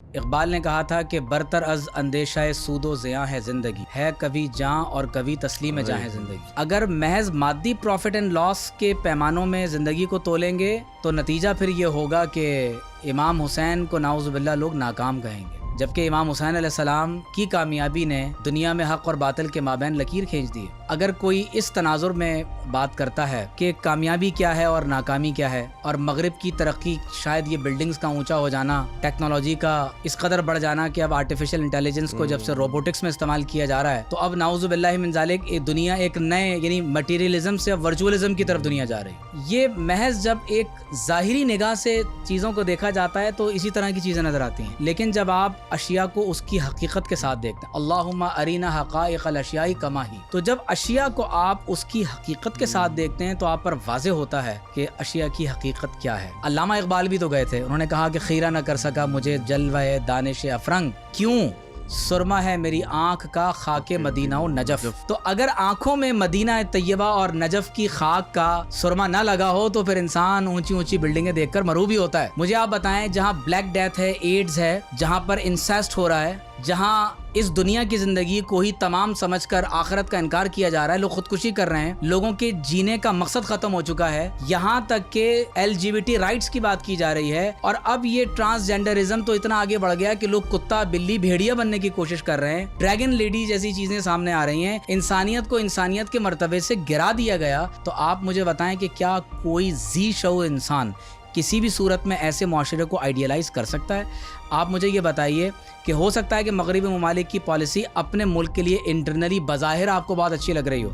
اقبال نے کہا تھا کہ برتر از اندیشہ سود و زیاں ہے زندگی، ہے کبھی جاں اور کبھی تسلیم جاں ہے زندگی۔ اگر محض مادی پروفٹ اینڈ لاس کے پیمانوں میں زندگی کو تولیں گے تو نتیجہ پھر یہ ہوگا کہ امام حسین کو نعوذ باللہ لوگ ناکام کہیں گے، جبکہ امام حسین علیہ السلام کی کامیابی نے دنیا میں حق اور باطل کے مابین لکیر کھینچ دی۔ اگر کوئی اس تناظر میں بات کرتا ہے کہ کامیابی کیا ہے اور ناکامی کیا ہے، اور مغرب کی ترقی شاید یہ بلڈنگز کا اونچا ہو جانا، ٹیکنالوجی کا اس قدر بڑھ جانا کہ اب آرٹیفیشل انٹیلیجنس کو جب سے روبوٹکس میں استعمال کیا جا رہا ہے تو اب نعوذ باللہ من ذالک دنیا ایک نئے یعنی مٹیریلزم سے ورچوئلزم کی طرف دنیا جا رہی ہے۔ یہ محض جب ایک ظاہری نگاہ سے چیزوں کو دیکھا جاتا ہے تو اسی طرح کی چیزیں نظر آتی ہیں، لیکن جب آپ اشیاء کو اس کی حقیقت کے ساتھ دیکھتے ہیں، اللہم ارینا حقائق الاشیاء کما ہی، تو جب اشیاء کو آپ اس کی حقیقت کے ساتھ دیکھتے ہیں تو آپ پر واضح ہوتا ہے کہ اشیاء کی حقیقت کیا ہے۔ علامہ اقبال بھی تو گئے تھے، انہوں نے کہا کہ خیرہ نہ کر سکا مجھے جلوہ دانش افرنگ، کیوں؟ سرما ہے میری آنکھ کا خاک مدینہ و نجف۔ تو اگر آنکھوں میں مدینہ طیبہ اور نجف کی خاک کا سرما نہ لگا ہو تو پھر انسان اونچی اونچی بلڈنگیں دیکھ کر مروب ہی ہوتا ہے۔ مجھے آپ بتائیں، جہاں بلیک ڈیتھ ہے، ایڈز ہے، جہاں پر انسیسٹ ہو رہا ہے، جہاں اس دنیا کی زندگی کو ہی تمام سمجھ کر آخرت کا انکار کیا جا رہا ہے، لوگ خودکشی کر رہے ہیں، لوگوں کے جینے کا مقصد ختم ہو چکا ہے، یہاں تک کہ LGBT رائٹس کی بات کی جا رہی ہے، اور اب یہ ٹرانسجینڈرزم تو اتنا آگے بڑھ گیا کہ لوگ کتا بلی بھیڑیا بننے کی کوشش کر رہے ہیں، ڈریگن لیڈی جیسی چیزیں سامنے آ رہی ہیں، انسانیت کو انسانیت کے مرتبے سے گرا دیا گیا۔ تو آپ مجھے بتائیں کہ کیا کوئی ذی شعور انسان کسی بھی صورت میں ایسے معاشرے کو آئیڈیلائز کر سکتا ہے؟ آپ مجھے یہ بتائیے کہ ہو سکتا ہے کہ مغربی ممالک کی پالیسی اپنے ملک کے لیے انٹرنلی بظاہر آپ کو بہت اچھی لگ رہی ہو،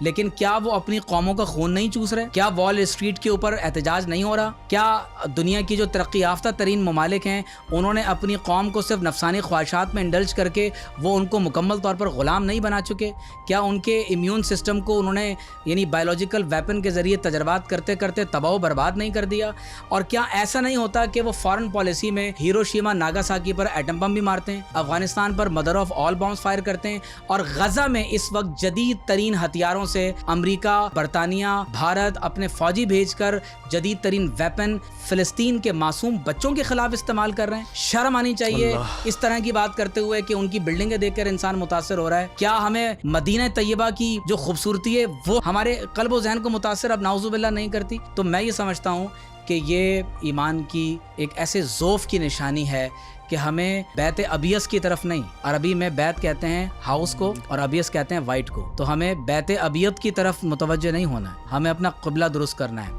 لیکن کیا وہ اپنی قوموں کا خون نہیں چوس رہے؟ کیا وال اسٹریٹ کے اوپر احتجاج نہیں ہو رہا؟ کیا دنیا کی جو ترقی یافتہ ترین ممالک ہیں انہوں نے اپنی قوم کو صرف نفسانی خواہشات میں انڈلج کر کے وہ ان کو مکمل طور پر غلام نہیں بنا چکے؟ کیا ان کے امیون سسٹم کو انہوں نے یعنی بایولوجیکل ویپن کے ذریعے تجربات کرتے کرتے تباہ و برباد نہیں کر دیا؟ اور کیا ایسا نہیں ہوتا کہ وہ فارن پالیسی میں ہیروشیما ناگاساکی پر ایٹم بم بھی مارتے ہیں، افغانستان پر mother of all bombs fire کرتے ہیں، اور غزہ میں اس وقت جدید ترین ہتھیاروں سے امریکہ، برطانیہ، بھارت اپنے فوجی بھیج کر جدید ترین ویپن فلسطین کے معصوم بچوں کے خلاف استعمال کر رہے ہیں؟ شرم آنی چاہیے اس طرح کی بات کرتے ہوئے کہ ان کی بلڈنگیں دیکھ کر انسان متاثر ہو رہا ہے۔ کیا ہمیں مدینہ طیبہ کی جو خوبصورتی ہے وہ ہمارے قلب و ذہن کو متاثر اب نعوذ باللہ نہیں کرتی؟ تو میں یہ سمجھتا ہوں کہ یہ ایمان کی ایک ایسے ذوف کی نشانی ہے کہ ہمیں بیت ابیض کی طرف نہیں، عربی میں بیت کہتے ہیں ہاؤس کو اور ابیض کہتے ہیں وائٹ کو، تو ہمیں بیت ابیض کی طرف متوجہ نہیں ہونا ہے، ہمیں اپنا قبلہ درست کرنا ہے۔